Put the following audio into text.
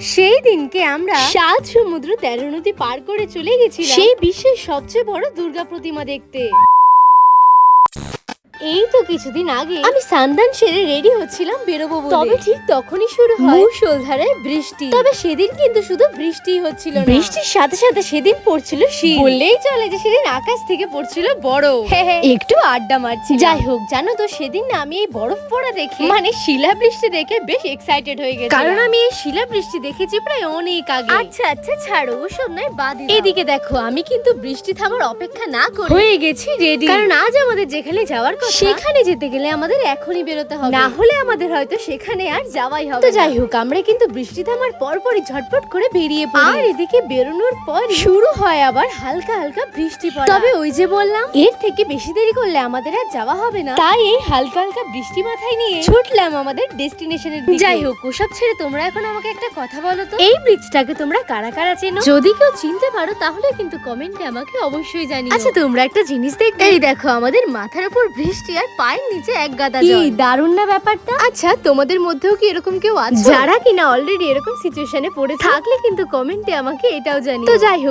সেই দিনকে আমরা 7 সমুদ্র 13 নদী পার করে চলে গেছিলাম সেই বিশ্বের সবচেয়ে বড় দুর্গা প্রতিমা দেখতে। এই তো কিছুদিন আগে আমি সান্দান সেরে রেডি হচ্ছিলাম বেরোবো বলে, তবে ঠিক তখনই শুরু হয় মুষলধারে বৃষ্টি। তবে সেদিন কিন্তু শুধু বৃষ্টি হচ্ছিল না, বৃষ্টির সাথে সাথে সেদিন পড়ছিল শীত। বললেই চলে যে সেদিন আকাশ থেকে পড়ছিল বরফ। একটু আড্ডা মারছি। যাই হোক, জানো তো সেদিন না আমি এই বরফ পড়া দেখে মানে শিলা বৃষ্টি দেখে বেশ এক্সাইটেড হয়ে গেছি, কারণ আমি এই শিলা বৃষ্টি দেখেছি প্রায় অনেক আগে। আচ্ছা আচ্ছা ছাড়ো, ওসব নয় বাদ দাও। এদিকে দেখো, আমি কিন্তু বৃষ্টি থামার অপেক্ষা না করে হয়ে গেছি রেডি, কারণ আজ আমাদের যেখানে যাওয়ার কথা সেখানে যেতে গেলে আমাদের এখনই বেরোতে হবে, না হলে আমাদের হয়তো সেখানে আর যাওয়াই হবে। তো যাই হোক, আমরা কিন্তু বৃষ্টি থামার পরপরই ঝটপট করে বেরিয়ে পড়ি। আর এদিকে বেরোনোর পর শুরু হয় আবার হালকা হালকা বৃষ্টি পড়া। তবে ওই যে বললাম, এর থেকে বেশি দেরি করলে আমাদের আর যাওয়া হবে না, তাই এই হালকা হালকা বৃষ্টি মাথায় নিয়ে ছুটলাম আমাদের ডেস্টিনেশনের দিকে। যাই হোক, ওসব ছেড়ে তোমরা এখন আমাকে একটা কথা বলো তো, এই ব্রিজটাকে তোমরা কারা কারা চেনো? যদি কেউ চিনতে পারো তাহলে কিন্তু কমেন্টে আমাকে অবশ্যই জানিও। আচ্ছা, তোমরা একটা জিনিস দেখবে, এই দেখো আমাদের মাথার উপর বৃষ্টি আর পায়ের নিচে এক গাদা জল। কি দারুণ না ব্যাপারটা? আচ্ছা, তোমাদের মধ্যেও কি এরকম কেউ আছে যারা কিনা অলরেডি এরকম সিচুয়েশনে পড়ে থাকলে কিন্তু কমেন্টে আমাকে এটাও জানিও। তো যাই হোক,